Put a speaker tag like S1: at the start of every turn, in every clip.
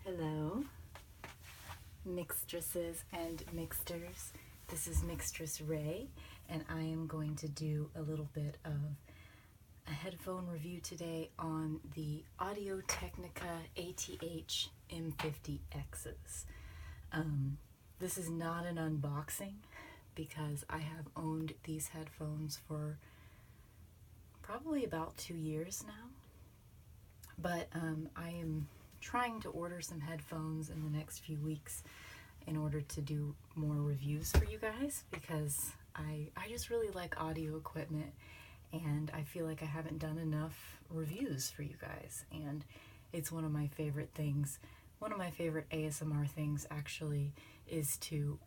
S1: Hello, mixtresses and mixters. This is Mixtress Ray, and I am going to do a little bit of a headphone review today on the Audio-Technica ATH-M50x's. This is not an unboxing because I have owned these headphones for probably about 2 years now, but I am trying to order some headphones in the next few weeks in order to do more reviews for you guys, because I just really like audio equipment and I feel like I haven't done enough reviews for you guys, and it's one of my favorite things. One of my favorite ASMR things actually is to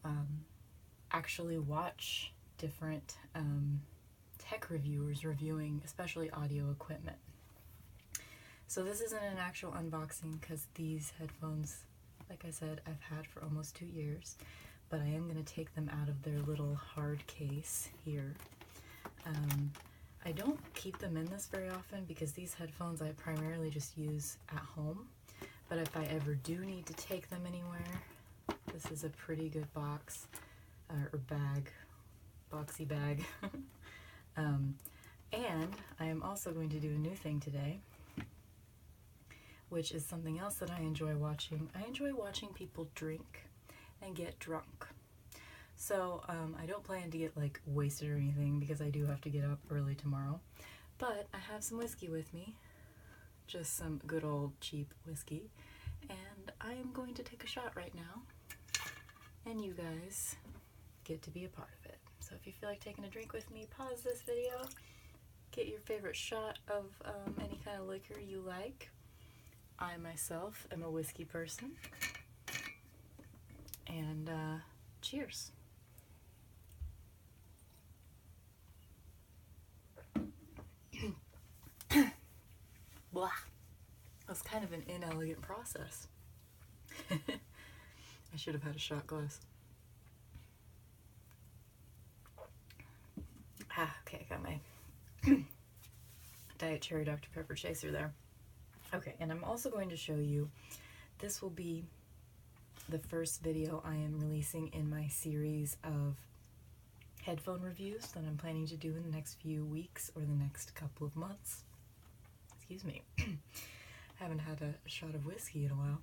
S1: actually watch different tech reviewers reviewing especially audio equipment. So this isn't an actual unboxing because these headphones, like I said, I've had for almost 2 years, but I am going to take them out of their little hard case here. I don't keep them in this very often because these headphones I primarily just use at home, but if I ever do need to take them anywhere, this is a pretty good box, or bag, boxy bag. And I am also going to do a new thing today, which is something else that I enjoy watching. I enjoy watching people drink and get drunk. So I don't plan to get like wasted or anything because I do have to get up early tomorrow. But I have some whiskey with me, just some good old cheap whiskey, and I am going to take a shot right now, and you guys get to be a part of it. So if you feel like taking a drink with me, pause this video, get your favorite shot of any kind of liquor you like. I myself am a whiskey person, and cheers. Blah. That's kind of an inelegant process. I should have had a shot glass. Okay, got my Diet Cherry Dr. Pepper chaser there. Okay, and I'm also going to show you, this will be the first video I am releasing in my series of headphone reviews that I'm planning to do in the next few weeks or the next couple of months. Excuse me. Haven't had a shot of whiskey in a while.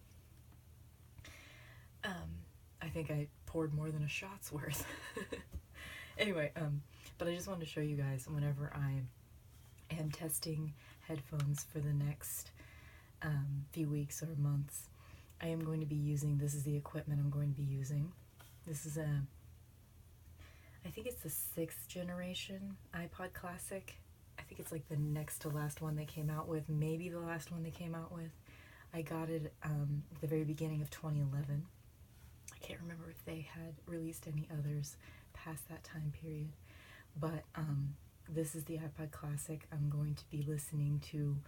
S1: I think I poured more than a shot's worth. Anyway, but I just wanted to show you guys, whenever I am testing headphones for the next few weeks or months, I am going to be using, this is the equipment I'm going to be using. This is I think it's the 6th generation iPod Classic. I think it's like the next to last one they came out with, maybe the last one they came out with. I got it at the very beginning of 2011. I can't remember if they had released any others past that time period, but this is the iPod Classic I'm going to be listening to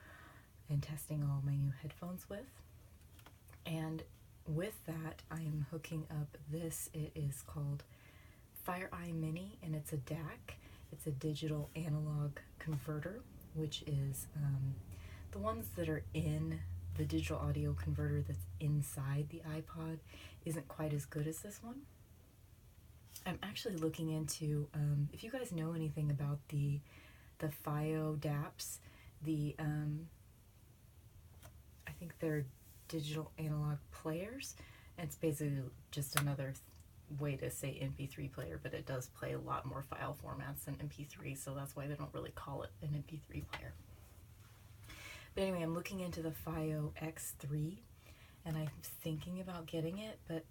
S1: and testing all my new headphones with. And with that, I am hooking up this. It is called FireEye Mini, and it's a DAC. It's a digital analog converter, which is the ones that are in the digital audio converter that's inside the iPod isn't quite as good as this one. I'm actually looking into, if you guys know anything about the FiO DAPs, I think they're digital analog players, and it's basically just another way to say MP3 player, but it does play a lot more file formats than MP3, so that's why they don't really call it an MP3 player. But anyway, I'm looking into the FiO X3, and I'm thinking about getting it, but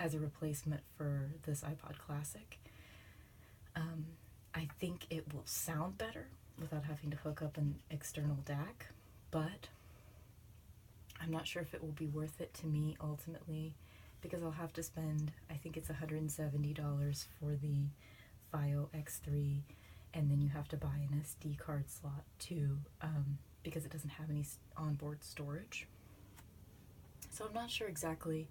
S1: as a replacement for this iPod Classic. I think it will sound better without having to hook up an external DAC, but I'm not sure if it will be worth it to me ultimately, because I'll have to spend, I think it's $170 for the FiO X3, and then you have to buy an SD card slot too, because it doesn't have any onboard storage. So I'm not sure exactly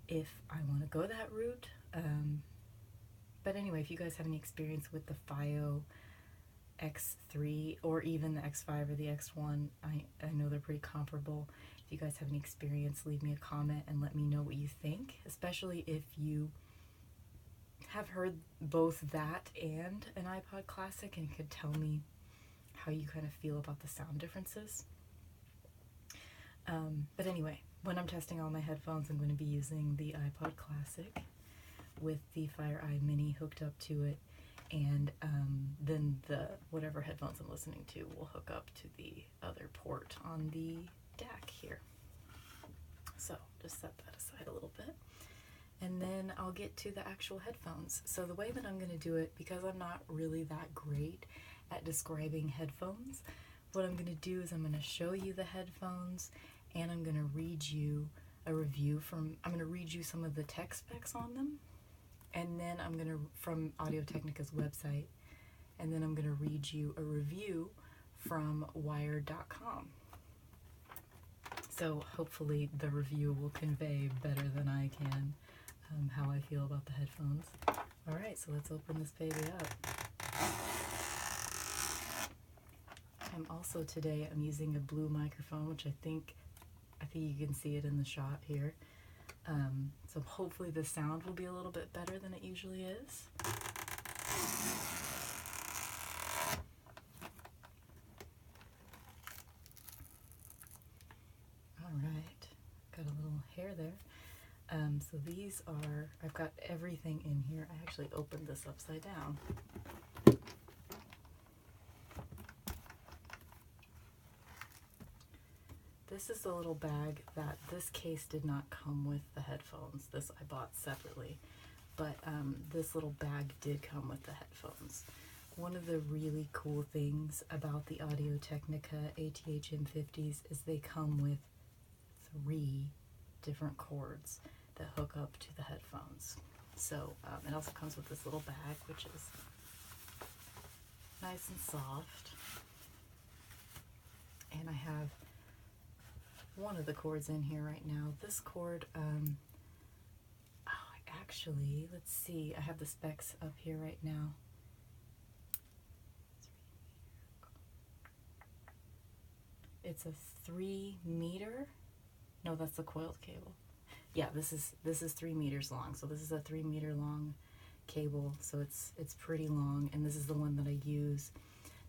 S1: if I want to go that route, but anyway, if you guys have any experience with the FiO X3 or even the X5 or the X1. I know they're pretty comparable. If you guys have any experience, leave me a comment and let me know what you think, especially if you have heard both that and an iPod Classic and could tell me how you kind of feel about the sound differences. But anyway, when I'm testing all my headphones, I'm going to be using the iPod Classic with the FireEye Mini hooked up to it, and then the whatever headphones I'm listening to will hook up to the other port on the DAC here. So just set that aside a little bit, and then I'll get to the actual headphones. So the way that I'm going to do it, because I'm not really that great at describing headphones, what I'm going to do is I'm going to show you the headphones, and I'm going to read you a review I'm going to read you some of the tech specs on them, and then I'm going to, from Audio-Technica's website, and then I'm going to read you a review from Wired.com. So hopefully the review will convey better than I can how I feel about the headphones. Alright, so let's open this baby up. I'm using a blue microphone, which I think you can see it in the shot here. So hopefully the sound will be a little bit better than it usually is. Alright, got a little hair there. So these are, I've got everything in here. I actually opened this upside down. This is the little bag that this case did not come with the headphones. This I bought separately, but this little bag did come with the headphones. One of the really cool things about the Audio-Technica ATH-M50s is they come with 3 different cords that hook up to the headphones. So it also comes with this little bag, which is nice and soft. And I have one of the cords in here right now. This cord, actually, let's see, I have the specs up here right now. It's a 3 meter, no, that's the coiled cable. Yeah, this is 3 meters long, so this is a 3 meter long cable, so it's pretty long, and this is the one that I use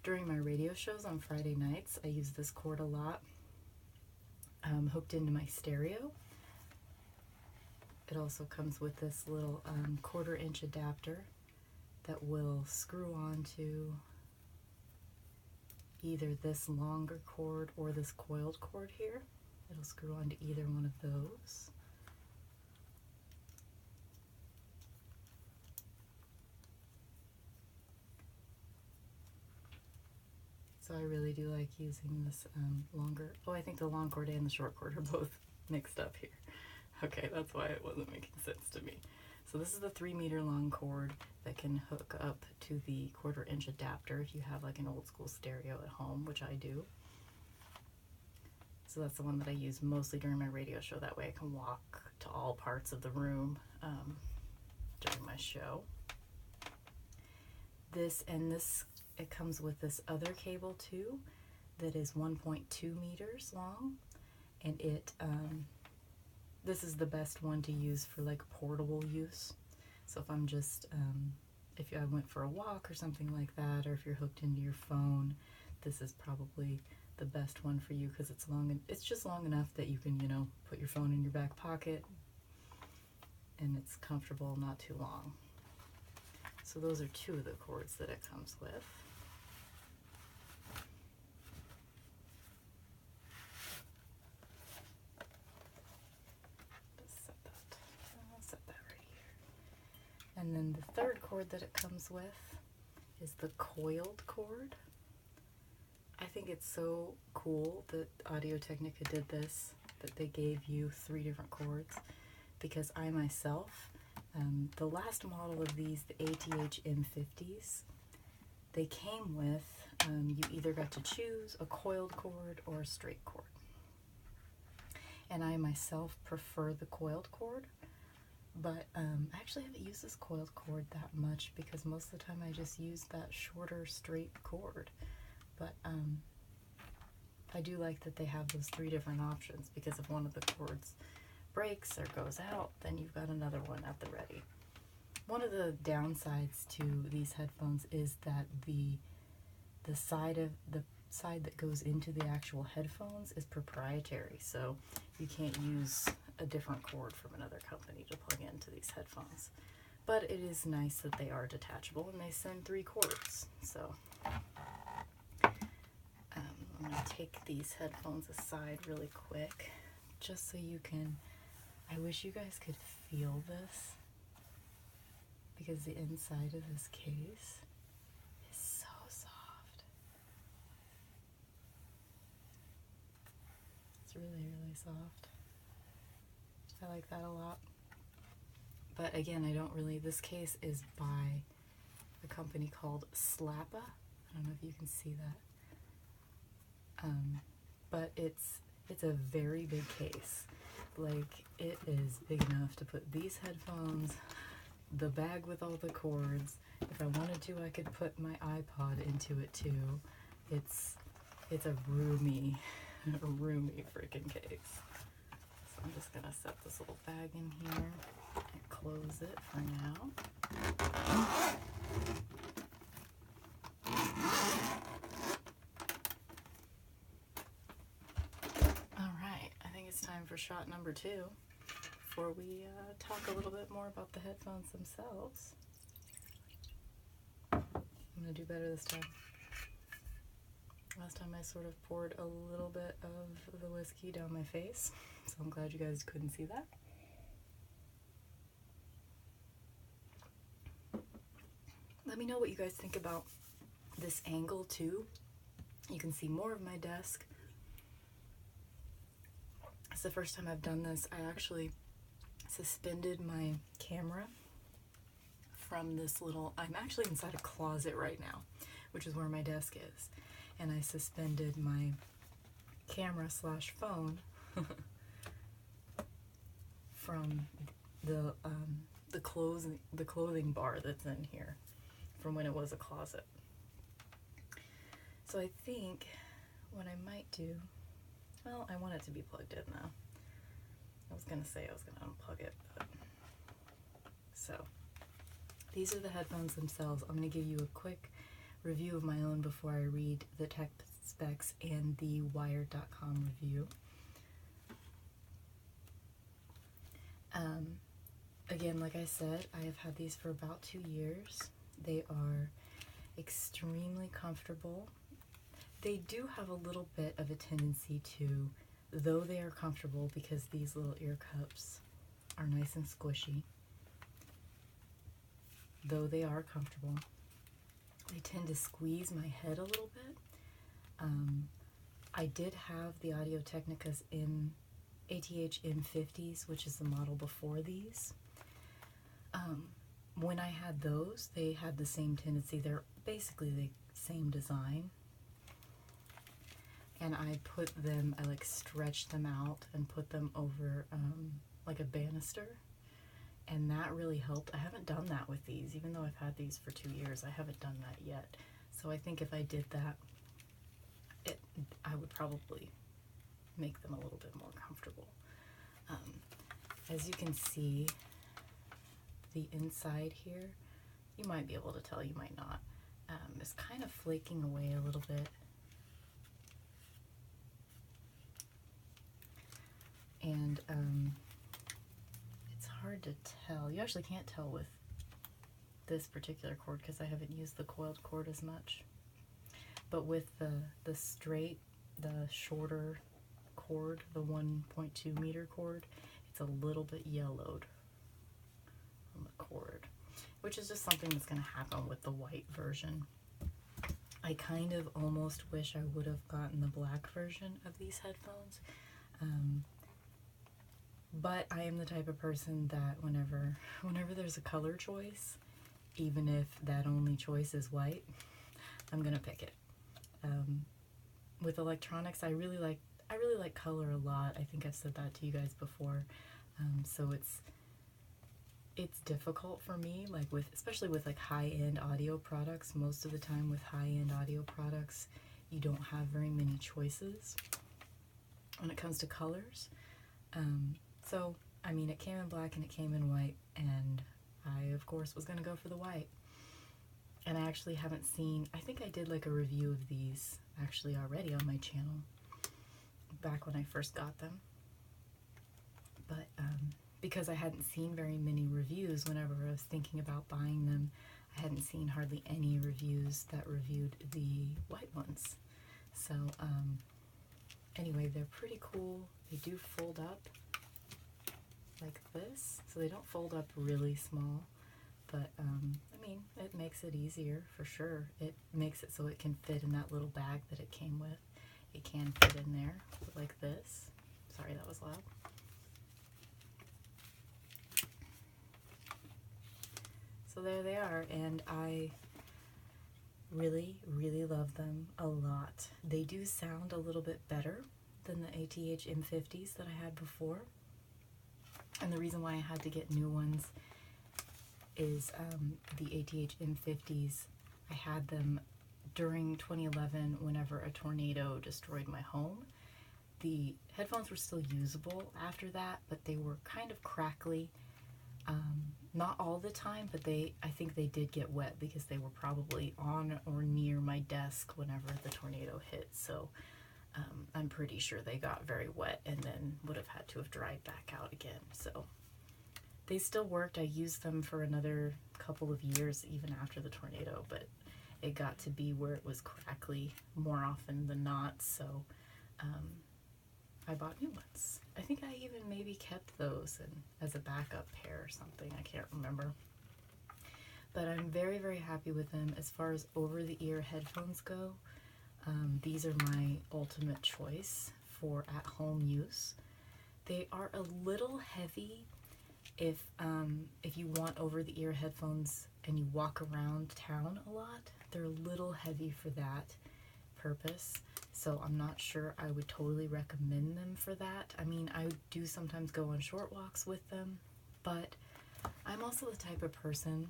S1: during my radio shows on Friday nights. I use this cord a lot. Hooked into my stereo. It also comes with this little 1/4 inch adapter that will screw onto either this longer cord or this coiled cord here. It'll screw onto either one of those. So I really do like using this longer. Oh, I think the long cord and the short cord are both mixed up here. Okay, that's why it wasn't making sense to me. So this is the 3 meter long cord that can hook up to the 1/4 inch adapter if you have like an old school stereo at home, which I do. So that's the one that I use mostly during my radio show. That way I can walk to all parts of the room during my show. It comes with this other cable too that is 1.2 meters long, and this is the best one to use for like portable use. So if I'm just if I went for a walk or something like that, or if you're hooked into your phone, this is probably the best one for you, because it's long, and it's just long enough that you can, put your phone in your back pocket, and it's comfortable, not too long. So those are 2 of the cords that it comes with. I'll set that right here. And then the 3rd cord that it comes with is the coiled cord. I think it's so cool that Audio-Technica did this, that they gave you 3 different cords, because I myself, the last model of these, the ATH-M50s, they came with, you either got to choose a coiled cord or a straight cord. And I myself prefer the coiled cord. But I actually haven't used this coiled cord that much because most of the time I just use that shorter straight cord. But I do like that they have those 3 different options, because if one of the cords breaks or goes out, then you've got another one at the ready. One of the downsides to these headphones is that the side that goes into the actual headphones is proprietary, so you can't use a different cord from another company to plug into these headphones. But it is nice that they are detachable and they send 3 cords. So I'm going to take these headphones aside really quick just so you can, I wish you guys could feel this, because the inside of this case is so soft. It's really, really soft. I like that a lot. But again, I don't really, this case is by a company called Slappa. I don't know if you can see that. But it's a very big case. Like, it is big enough to put these headphones, the bag with all the cords. If I wanted to, I could put my iPod into it too. It's a roomy freaking case. So I'm just gonna set this little bag in here and close it for now. Alright, I think it's time for shot number 2 before we talk a little bit more about the headphones themselves. I'm gonna do better this time. Last time I sort of poured a little bit of the whiskey down my face, so I'm glad you guys couldn't see that. Let me know what you guys think about this angle too. You can see more of my desk. It's the first time I've done this. I actually suspended my camera from this little, I'm actually inside a closet right now, which is where my desk is. And I suspended my camera / phone from the clothing bar that's in here from when it was a closet. So I think what I might do, well, I want it to be plugged in now. I was gonna say I was gonna unplug it, but so these are the headphones themselves. I'm gonna give you a quick review of my own before I read the tech specs and the Wired.com review. Again, like I said, I have had these for about 2 years. They are extremely comfortable. They do have a little bit of a tendency to, though they are comfortable because these little ear cups are nice and squishy, though they are comfortable, they tend to squeeze my head a little bit. I did have the Audio-Technicas in ATH-M50s, which is the model before these. When I had those, they had the same tendency. They're basically the same design. And I put them, I like stretched them out and put them over like a banister. And that really helped. I haven't done that with these, even though I've had these for 2 years. I haven't done that yet. So I think if I did that, I would probably make them a little bit more comfortable. As you can see, the inside here, you might be able to tell, you might not, is kind of flaking away a little bit. And it's hard to tell. You actually can't tell with this particular cord because I haven't used the coiled cord as much. But with the straight, the shorter cord, the 1.2 meter cord, it's a little bit yellowed on the cord, which is just something that's going to happen with the white version. I kind of almost wish I would have gotten the black version of these headphones. But I am the type of person that whenever there's a color choice, even if that only choice is white, I'm gonna pick it. With electronics, I really like color a lot. I think I've said that to you guys before. So it's difficult for me, like especially with like high-end audio products. Most of the time with high-end audio products, you don't have very many choices when it comes to colors. So, I mean, it came in black and it came in white, and I, of course, was going to go for the white. And I actually haven't seen, I think I did like a review of these actually already on my channel back when I first got them. But because I hadn't seen very many reviews whenever I was thinking about buying them, I hadn't seen hardly any reviews that reviewed the white ones. So anyway, they're pretty cool. They do fold up like this, so they don't fold up really small, but I mean, it makes it easier for sure. It makes it so it can fit in that little bag that it came with. It can fit in there like this. Sorry, that was loud. So there they are, and I really, really love them a lot. They do sound a little bit better than the ATH-M50s that I had before. And the reason why I had to get new ones is the ATH-M50s, I had them during 2011 whenever a tornado destroyed my home. The headphones were still usable after that, but they were kind of crackly. Not all the time, but I think they did get wet because they were probably on or near my desk whenever the tornado hit. So I'm pretty sure they got very wet and then would have had to have dried back out again. So they still worked. I used them for another couple of years even after the tornado, but it got to be where it was crackly more often than not. So I bought new ones. I think I even maybe kept those as a backup pair or something. I can't remember. But I'm very, very happy with them. As far as over-the-ear headphones go, these are my ultimate choice for at-home use. They are a little heavy if you want over-the-ear headphones and you walk around town a lot. They're a little heavy for that purpose. So I'm not sure I would totally recommend them for that. I mean, I do sometimes go on short walks with them, but I'm also the type of person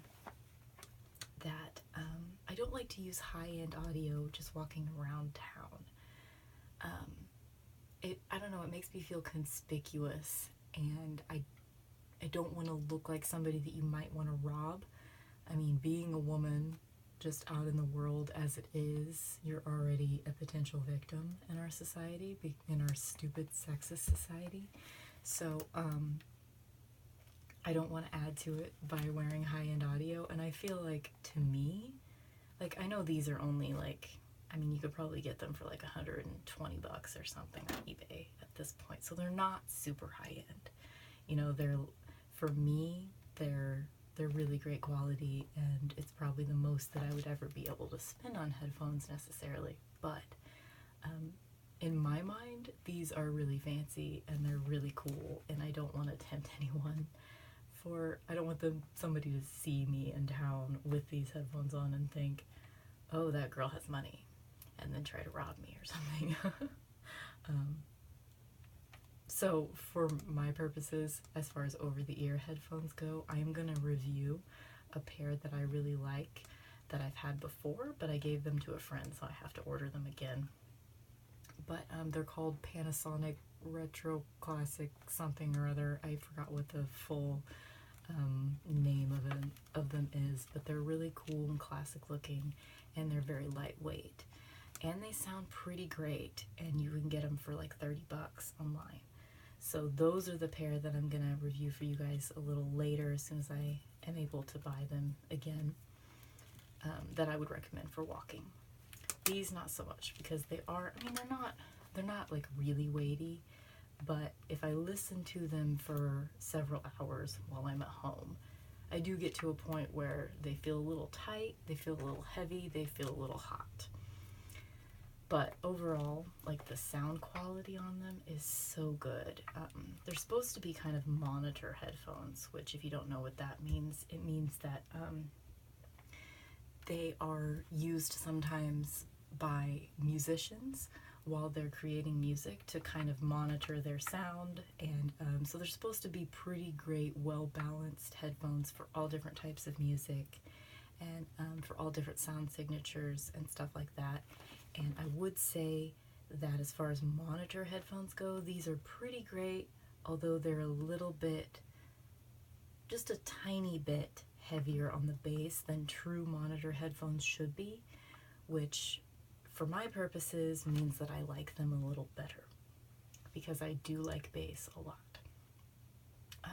S1: that I don't like to use high-end audio just walking around town. I don't know, it makes me feel conspicuous, and I don't want to look like somebody that you might want to rob. I mean, being a woman just out in the world as it is, you're already a potential victim in our society, in our stupid sexist society. So I don't want to add to it by wearing high-end audio. And I feel like, to me, like, I know these are only like, I mean, you could probably get them for like $120 or something on eBay at this point. So they're not super high-end. You know, for me, they're really great quality, and it's probably the most that I would ever be able to spend on headphones necessarily. But in my mind, these are really fancy and they're really cool, and I don't want to tempt anyone I don't want somebody to see me in town with these headphones on and think, oh, that girl has money, and then try to rob me or something. So for my purposes, as far as over-the-ear headphones go, I am going to review a pair that I really like that I've had before, but I gave them to a friend, so I have to order them again. But they're called Panasonic Retro Classic something or other. I forgot what the full name of them is, but they're really cool and classic looking, and they're very lightweight. And they sound pretty great, and you can get them for like $30 online. So those are the pair that I'm going to review for you guys a little later as soon as I am able to buy them again, that I would recommend for walking. These not so much, because they are, I mean, they're not like really weighty, but if I listen to them for several hours while I'm at home, I do get to a point where they feel a little tight, they feel a little heavy, they feel a little hot. But overall, like, the sound quality on them is so good. They're supposed to be kind of monitor headphones, which, if you don't know what that means, it means that they are used sometimes by musicians while they're creating music to kind of monitor their sound. And so they're supposed to be pretty great, well-balanced headphones for all different types of music and for all different sound signatures and stuff like that. And I would say that as far as monitor headphones go, these are pretty great, although they're a little bit, just a tiny bit heavier on the bass than true monitor headphones should be, which for my purposes means that I like them a little better, because I do like bass a lot. I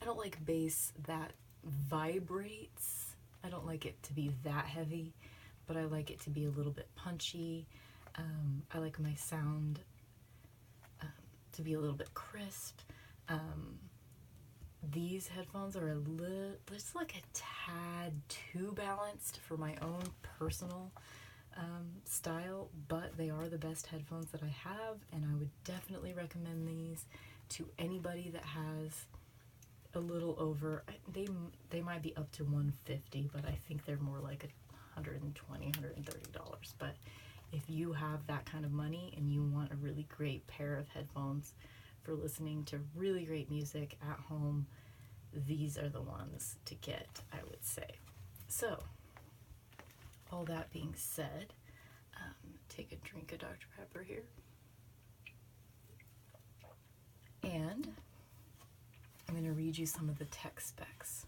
S1: don't like bass that vibrates. I don't like it to be that heavy, but I like it to be a little bit punchy. I like my sound to be a little bit crisp. These headphones are just like a tad too balanced for my own personal style, but they are the best headphones that I have, and I would definitely recommend these to anybody that has a little over, they might be up to $150, but I think they're more like $120, $130. But if you have that kind of money and you want a really great pair of headphones for listening to really great music at home, these are the ones to get, I would say. So, all that being said, take a drink of Dr. Pepper here. And I'm going to read you some of the tech specs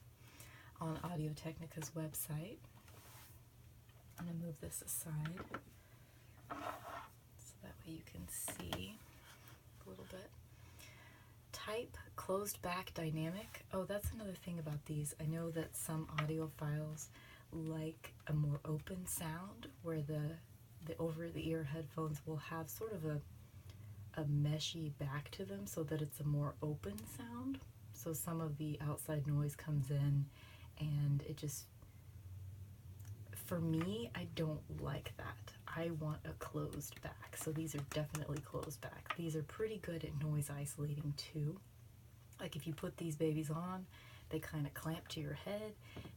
S1: on Audio-Technica's website. I'm going to move this aside so that way you can see a little bit. Type closed back dynamic. Oh, that's another thing about these. I know that some audiophiles like a more open sound, where the over-the-ear headphones will have sort of a meshy back to them so that it's a more open sound. So some of the outside noise comes in, and it just, for me, I don't like that. I want a closed back. So these are definitely closed back. These are pretty good at noise isolating too. Like if you put these babies on, they kind of clamp to your head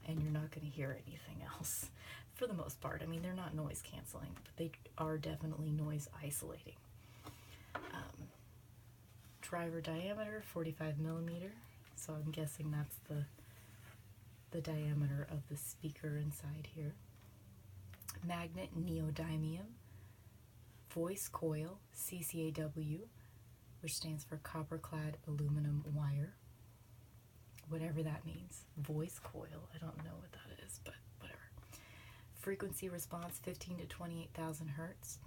S1: and you're not going to hear anything else for the most part. I mean, they're not noise canceling, but they are definitely noise isolating. Driver diameter, 45 millimeter. So I'm guessing that's the diameter of the speaker inside here. Magnet neodymium. Voice coil, CCAW, which stands for copper clad aluminum wire. Whatever that means. Voice coil, I don't know what that is, but whatever. Frequency response, 15 to 28,000 hertz.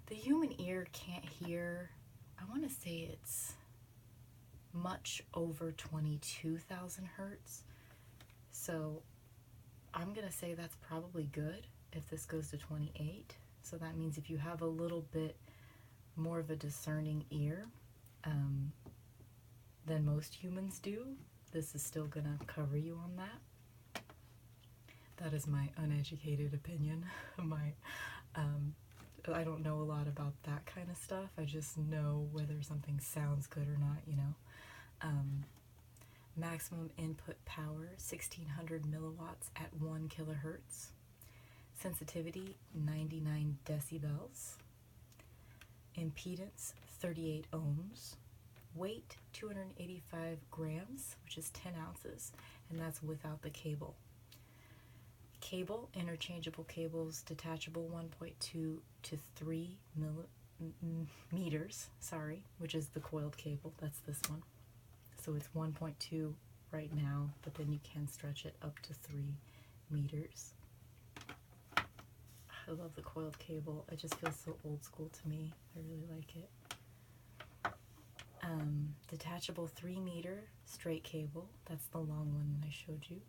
S1: The human ear can't hear, I want to say it's much over 22,000 hertz. So I'm going to say that's probably good if this goes to 28. So that means if you have a little bit more of a discerning ear than most humans do, this is still going to cover you on that. That is my uneducated opinion. I don't know a lot about that kind of stuff. I just know whether something sounds good or not, you know. Maximum input power, 1600 milliwatts at 1 kilohertz. Sensitivity, 99 decibels. Impedance, 38 ohms. Weight, 285 grams, which is 10 ounces, and that's without the cable. Cable, interchangeable cables, detachable 1.2 to 3 meters, which is the coiled cable. That's this one. So it's 1.2 right now, but then you can stretch it up to 3 meters. I love the coiled cable. It just feels so old school to me. I really like it. Detachable 3 meter straight cable. That's the long one that I showed you.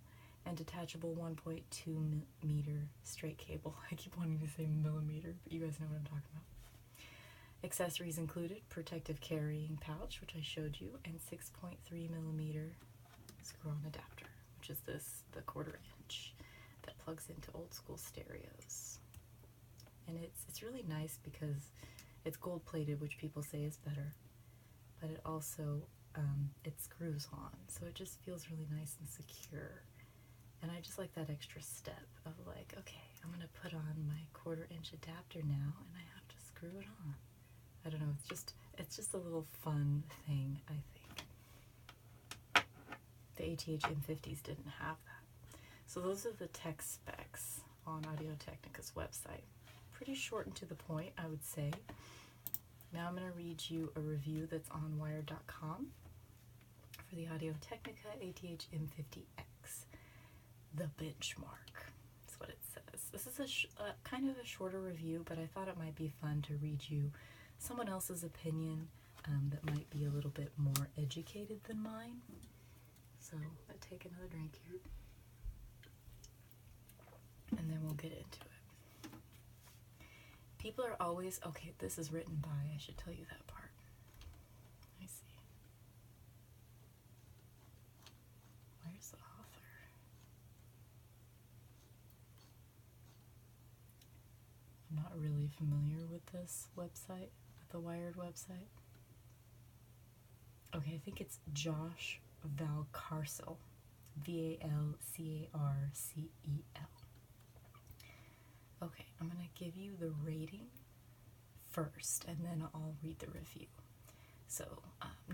S1: And detachable 1.2 meter straight cable. I keep wanting to say millimeter, but you guys know what I'm talking about. Accessories included, protective carrying pouch, which I showed you, and 6.3 millimeter screw-on adapter, which is the 1/4 inch that plugs into old school stereos. And it's really nice because it's gold plated, which people say is better, but it also, it screws on, so it just feels really nice and secure. And I just like that extra step of like, okay, I'm gonna put on my 1/4 inch adapter now, and I have screw it on. I don't know, it's just a little fun thing, I think. The ATH-M50s didn't have that. So those are the tech specs on Audio-Technica's website. Pretty short and to the point, I would say. Now I'm going to read you a review that's on wired.com for the Audio-Technica ATH-M50x, the benchmark. That's what it says. This is a kind of a shorter review, but I thought it might be fun to read you someone else's opinion that might be a little bit more educated than mine. So I'll take another drink here, and then we'll get into it. People are always, okay, this is written by, I should tell you that part. Let me see. Where's the author? I'm not really familiar with this website, with the Wired website. Okay, I think it's Josh Valcarcel, Valcarcel. Okay, I'm going to give you the rating first, and then I'll read the review. So,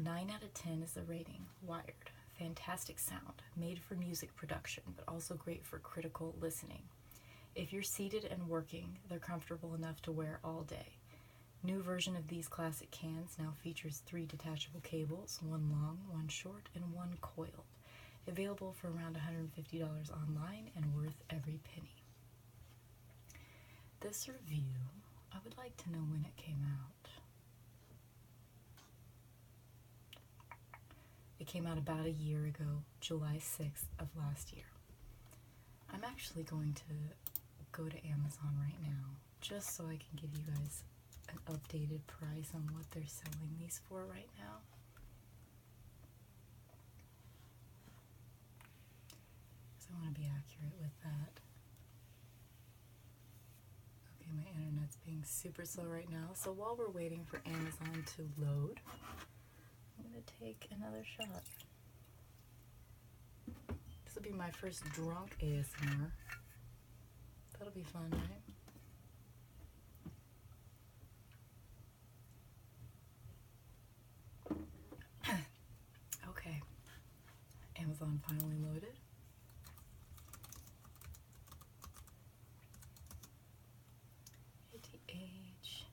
S1: 9 out of 10 is the rating. Wired. Fantastic sound. Made for music production, but also great for critical listening. If you're seated and working, they're comfortable enough to wear all day. New version of these classic cans now features 3 detachable cables, 1 long, 1 short, and 1 coiled. Available for around $150 online and worth every penny. This review, I would like to know when it came out. It came out about a year ago, July 6th of last year. I'm actually going to go to Amazon right now, just so I can give you guys an updated price on what they're selling these for right now. So I want to be accurate with that. Okay, my internet's being super slow right now, so while we're waiting for Amazon to load, I'm going to take another shot. This will be my first drunk ASMR. That'll be fun, right? Okay, Amazon finally loaded. ATH.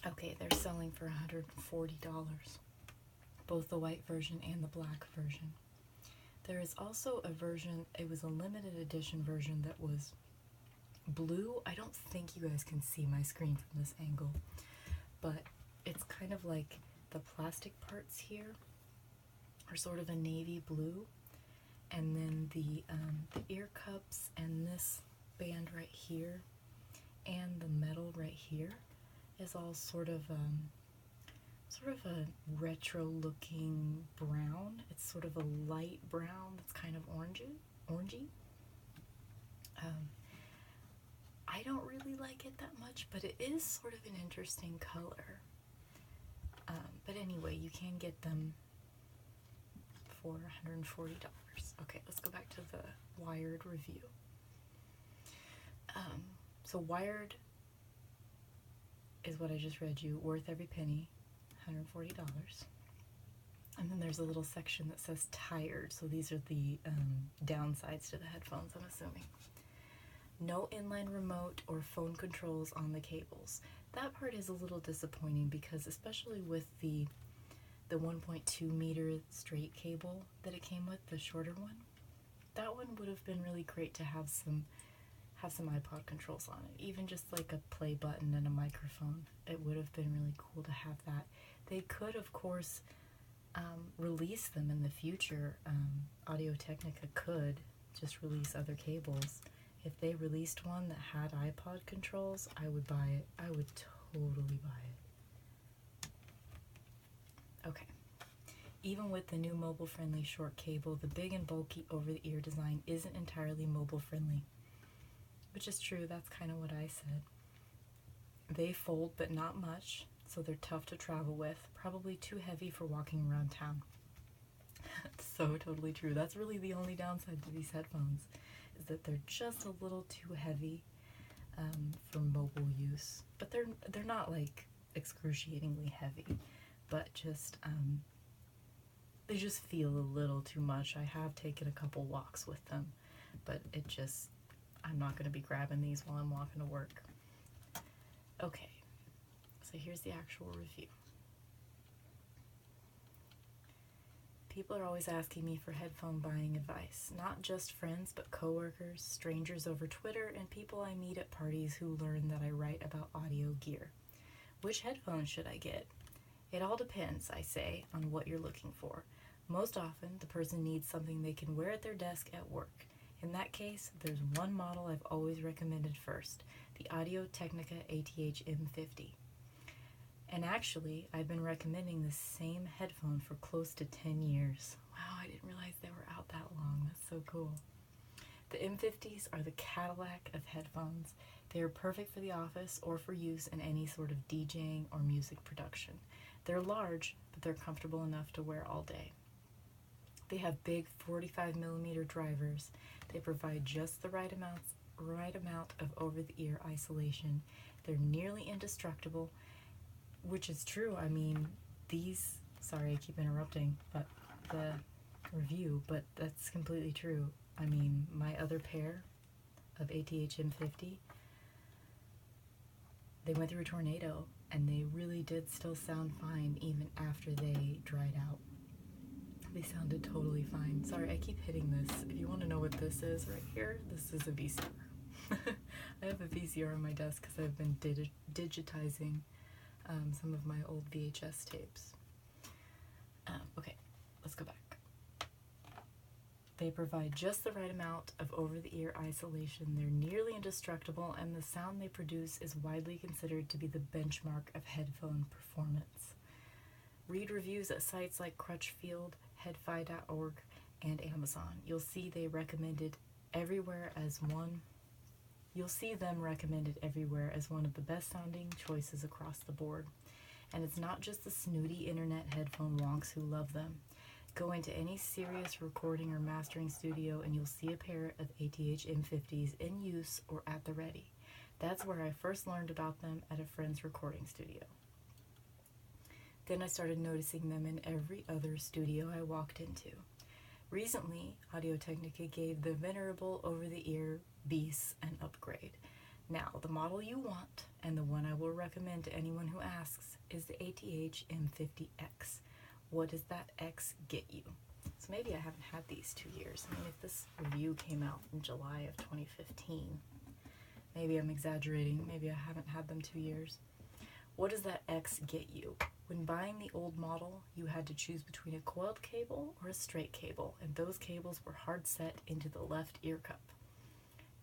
S1: Okay, they're selling for $140, both the white version and the black version. There is also a version, it was a limited edition version that was blue. I don't think you guys can see my screen from this angle, but it's kind of like the plastic parts here are sort of a navy blue, and then the ear cups and this band right here and the metal right here is all sort of a retro looking brown. It's sort of a light brown that's kind of orangey. I don't really like it that much, but it is sort of an interesting color. But anyway, you can get them for $140. Okay, let's go back to the Wired review. So Wired is what I just read you, worth every penny, $140. And then there's a little section that says tired, so these are the downsides to the headphones, I'm assuming. No inline remote or phone controls on the cables. That part is a little disappointing because especially with the 1.2 meter straight cable that it came with, the shorter one, that one would have been really great to have some iPod controls on it. Even just like a play button and a microphone. It would have been really cool to have that. They could, of course, release them in the future. Audio-Technica could just release other cables. If they released one that had iPod controls, I would buy it. I would totally buy it. Okay. Even with the new mobile-friendly short cable, the big and bulky over-the-ear design isn't entirely mobile-friendly. Which is true, that's kind of what I said. They fold, but not much, so they're tough to travel with. Probably too heavy for walking around town. So totally true. That's really the only downside to these headphones, is that they're just a little too heavy for mobile use. But they're not like excruciatingly heavy, but just they just feel a little too much. I have taken a couple walks with them, but I'm not going to be grabbing these while I'm walking to work. Okay, so here's the actual review. People are always asking me for headphone buying advice, not just friends, but coworkers, strangers over Twitter, and people I meet at parties who learn that I write about audio gear. Which headphones should I get? It all depends, I say, on what you're looking for. Most often, the person needs something they can wear at their desk at work. In that case, there's one model I've always recommended first, the Audio-Technica ATH-M50. And actually, I've been recommending this same headphone for close to 10 years. Wow, I didn't realize they were out that long. That's so cool. The M50s are the Cadillac of headphones. They are perfect for the office or for use in any sort of DJing or music production. They're large, but they're comfortable enough to wear all day. They have big 45mm drivers. They provide just the right amount of over-the-ear isolation. They're nearly indestructible, which is true. I mean, sorry I keep interrupting, but the review, but that's completely true. I mean, my other pair of ATH-M50, they went through a tornado, and they really did still sound fine even after they dried out. They sounded totally fine. Sorry, I keep hitting this. If you want to know what this is right here, this is a VCR. I have a VCR on my desk because I've been digitizing some of my old VHS tapes. Okay, let's go back. They provide just the right amount of over-the-ear isolation. They're nearly indestructible, and the sound they produce is widely considered to be the benchmark of headphone performance. Read reviews at sites like Crutchfield, headfi.org, and Amazon. You'll see them recommended everywhere as one of the best-sounding choices across the board. And it's not just the snooty internet headphone wonks who love them. Go into any serious recording or mastering studio and you'll see a pair of ATH-M50s in use or at the ready. That's where I first learned about them, at a friend's recording studio. Then I started noticing them in every other studio I walked into. Recently, Audio-Technica gave the venerable over-the-ear beasts an upgrade. Now, the model you want, and the one I will recommend to anyone who asks, is the ATH-M50x. What does that X get you? So maybe I haven't had these 2 years. I mean, if this review came out in July of 2015, maybe I'm exaggerating. Maybe I haven't had them 2 years. What does that X get you? When buying the old model, you had to choose between a coiled cable or a straight cable, and those cables were hard set into the left ear cup.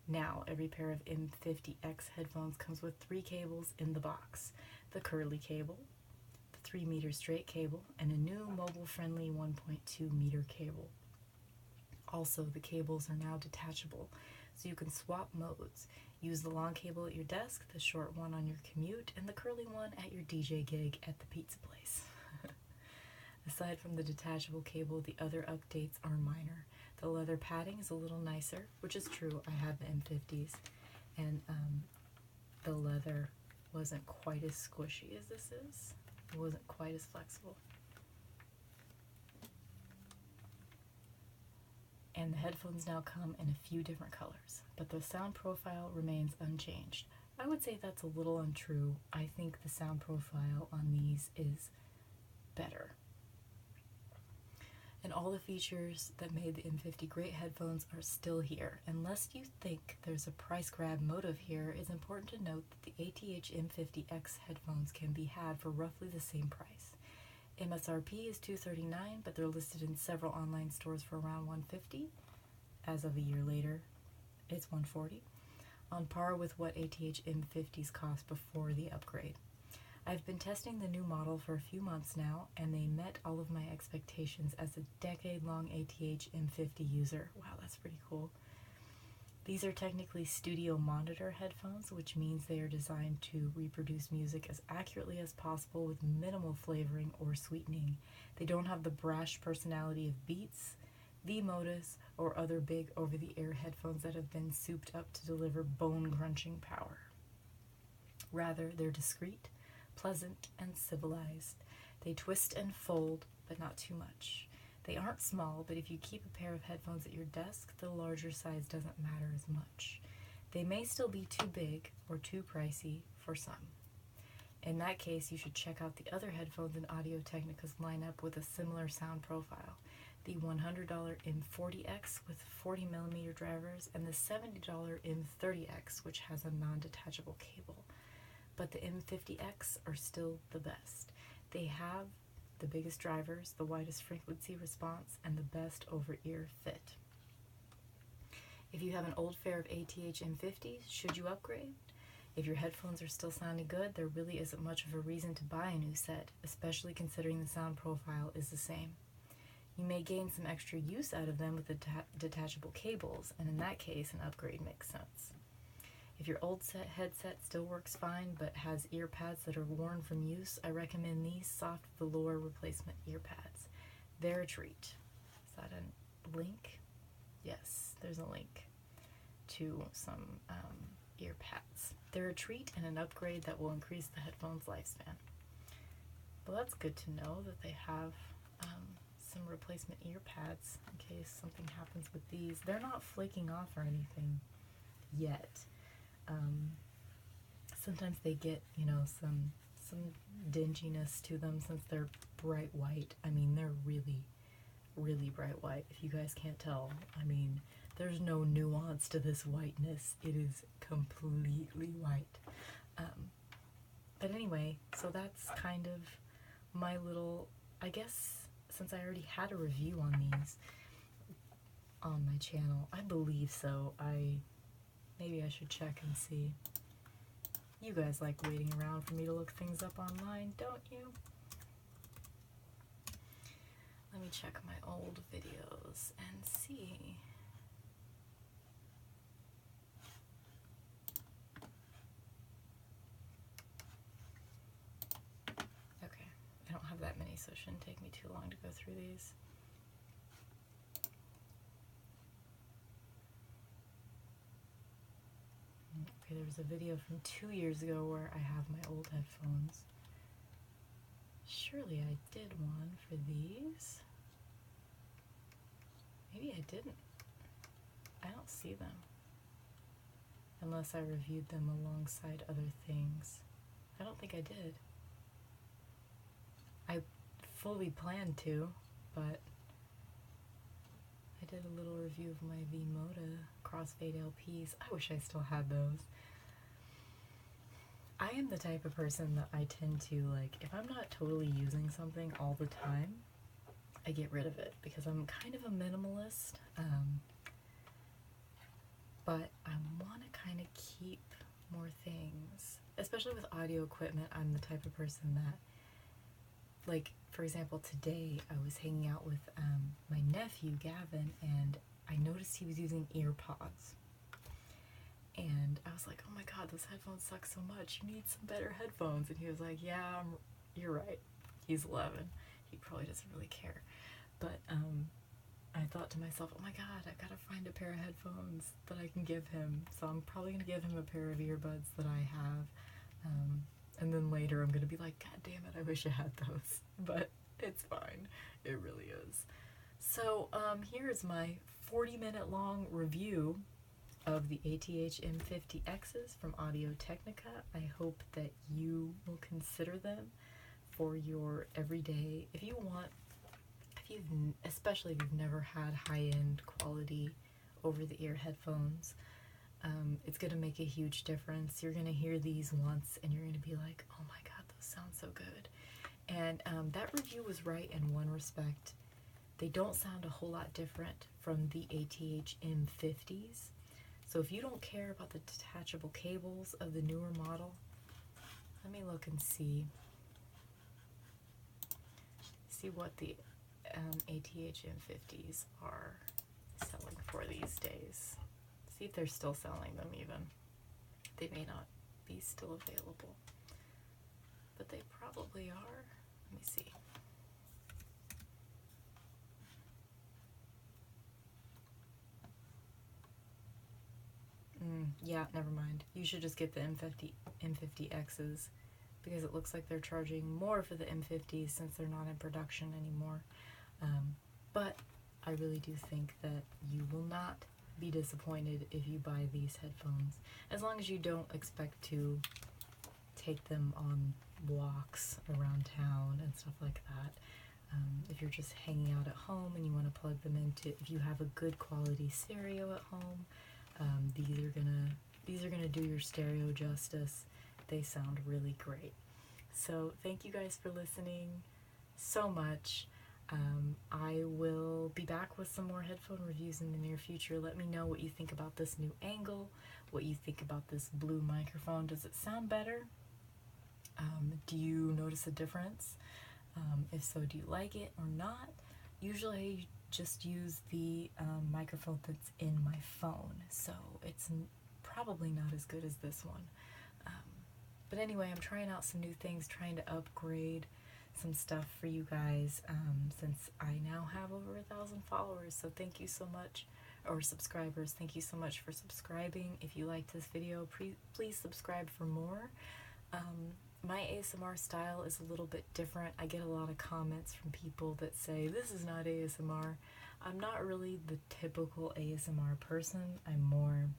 S1: Now, every pair of M50X headphones comes with 3 cables in the box: the curly cable, the 3-meter straight cable, and a new mobile-friendly 1.2-meter cable. Also, the cables are now detachable, so you can swap modes. Use the long cable at your desk, the short one on your commute, and the curly one at your DJ gig at the pizza place. Aside from the detachable cable, the other updates are minor. The leather padding is a little nicer, which is true. I had the M50s, and the leather wasn't quite as squishy as this is. It wasn't quite as flexible. And the headphones now come in a few different colors, but the sound profile remains unchanged. I would say that's a little untrue. I think the sound profile on these is better. And all the features that made the M50 great headphones are still here. And lest you think there's a price grab motive here, it's important to note that the ATH-M50X headphones can be had for roughly the same price. MSRP is $239, but they're listed in several online stores for around $150. As of a year later, it's $140, on par with what ATH-M50s cost before the upgrade. I've been testing the new model for a few months now, and they met all of my expectations as a decade-long ATH-M50 user. Wow, that's pretty cool. These are technically studio monitor headphones, which means they are designed to reproduce music as accurately as possible with minimal flavoring or sweetening. They don't have the brash personality of Beats, V-Modus, or other big over-the-air headphones that have been souped up to deliver bone-crunching power. Rather, they're discreet, pleasant, and civilized. They twist and fold, but not too much. They aren't small, but if you keep a pair of headphones at your desk, the larger size doesn't matter as much. They may still be too big or too pricey for some. In that case, you should check out the other headphones in Audio-Technica's lineup with a similar sound profile. The $100 M40X with 40mm drivers and the $70 M30X, which has a non-detachable cable. But the M50X are still the best. They have the biggest drivers, the widest frequency response, and the best over-ear fit. If you have an old pair of ATH-M50s, should you upgrade? If your headphones are still sounding good, there really isn't much of a reason to buy a new set, especially considering the sound profile is the same. You may gain some extra use out of them with the detachable cables, and in that case, an upgrade makes sense. If your old headset still works fine but has ear pads that are worn from use, I recommend these soft velour replacement ear pads. They're a treat. Is that a link? Yes, there's a link to some ear pads. They're a treat and an upgrade that will increase the headphones' lifespan. Well, that's good to know that they have some replacement ear pads in case something happens with these. They're not flaking off or anything yet. Sometimes they get, some dinginess to them since they're bright white. I mean, they're really, really bright white. If you guys can't tell, I mean, there's no nuance to this whiteness. It is completely white. But anyway, so that's kind of my little, I guess, since I already had a review on these on my channel, I believe so. Maybe I should check and see. You guys like waiting around for me to look things up online, don't you? Let me check my old videos and see. Okay, I don't have that many, so it shouldn't take me too long to go through these. Okay, there was a video from 2 years ago where I have my old headphones. Surely I did one for these. Maybe I didn't. I don't see them. Unless I reviewed them alongside other things. I don't think I did. I fully planned to, but I did a little review of my V-Moda crossfade LPs. I wish I still had those. I am the type of person that I tend to, like, if I'm not totally using something all the time, I get rid of it because I'm kind of a minimalist, but I want to kind of keep more things. Especially with audio equipment, I'm the type of person that, like, for example, today I was hanging out with my nephew, Gavin, and I noticed he was using ear pods. And I was like, oh my god, those headphones suck so much. You need some better headphones. And he was like, yeah, you're right. He's 11. He probably doesn't really care. But I thought to myself, oh my god, I gotta find a pair of headphones that I can give him. So I'm probably going to give him a pair of earbuds that I have. And then later I'm going to be like, god damn it, I wish I had those. But it's fine. It really is. So here is my 40-minute long review of the ATH-M50Xs from Audio-Technica. I hope that you will consider them for your everyday, especially if you've never had high-end quality over-the-ear headphones. It's going to make a huge difference. You're going to hear these once and you're going to be like, oh my god, those sound so good. And that review was right in one respect. They don't sound a whole lot different from the ATH-M50s. So if you don't care about the detachable cables of the newer model, let me look and see what the ATH-M50s are selling for these days. see if they're still selling them even. They may not be still available, but they probably are. Let me see. Yeah, never mind. You should just get the M50Xs because it looks like they're charging more for the M50s since they're not in production anymore. But I really do think that you will not be disappointed if you buy these headphones, as long as you don't expect to take them on walks around town and stuff like that. If you're just hanging out at home and you want to plug them into, if you have a good quality stereo at home, these are gonna do your stereo justice. They sound really great. So thank you guys for listening so much. I will be back with some more headphone reviews in the near future. Let me know what you think about this new angle, what you think about this blue microphone. Does it sound better? Do you notice a difference? If so, do you like it or not? Usually I just use the microphone that's in my phone, so it's probably not as good as this one. But anyway, I'm trying out some new things, trying to upgrade some stuff for you guys, since I now have over 1,000 followers, so thank you so much, or subscribers. Thank you so much for subscribing. If you liked this video, please subscribe for more. My ASMR style is a little bit different. I get a lot of comments from people that say, this is not ASMR. I'm not really the typical ASMR person. I'm more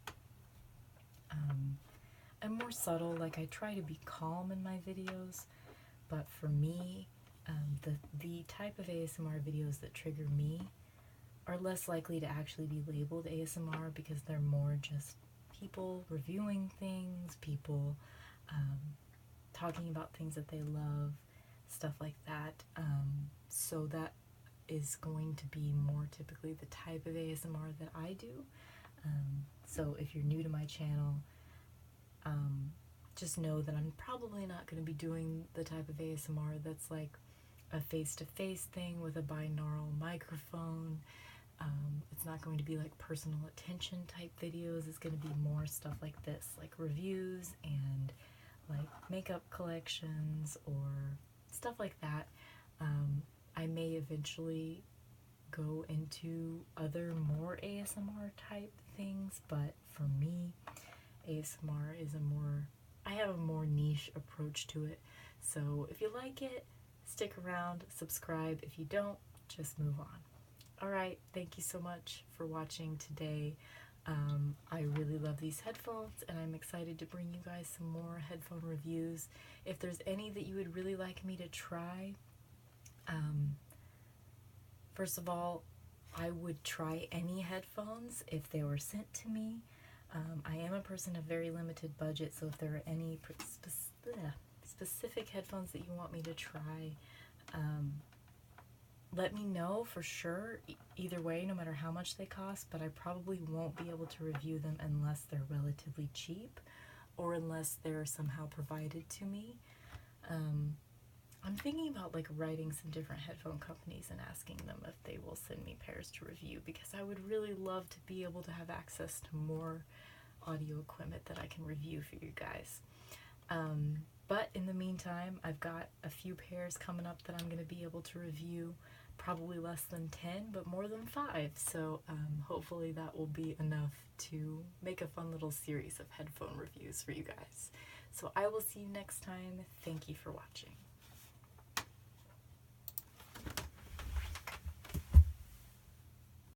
S1: subtle. Like, I try to be calm in my videos, but for me, the type of ASMR videos that trigger me are less likely to actually be labeled ASMR because they're more just people reviewing things, people talking about things that they love, stuff like that. So that is going to be more typically the type of ASMR that I do. So if you're new to my channel, just know that I'm probably not going to be doing the type of ASMR that's like a face-to-face thing with a binaural microphone. It's not going to be like personal attention type videos. It's going to be more stuff like this, like reviews and like makeup collections or stuff like that. I may eventually go into other more ASMR type things, but for me, ASMR is I have a more niche approach to it. So if you like it, stick around, subscribe. If you don't, just move on. Alright, thank you so much for watching today. I really love these headphones, and I'm excited to bring you guys some more headphone reviews. If there's any that you would really like me to try, first of all, I would try any headphones if they were sent to me. I am a person of very limited budget, so if there are any specific headphones that you want me to try, let me know for sure. Either way, no matter how much they cost, but I probably won't be able to review them unless they're relatively cheap or unless they're somehow provided to me. I'm thinking about like writing some different headphone companies and asking them if they will send me pairs to review, because I would really love to be able to have access to more audio equipment that I can review for you guys. But in the meantime, I've got a few pairs coming up that I'm going to be able to review, probably less than 10, but more than 5. So hopefully that will be enough to make a fun little series of headphone reviews for you guys. So I will see you next time. Thank you for watching.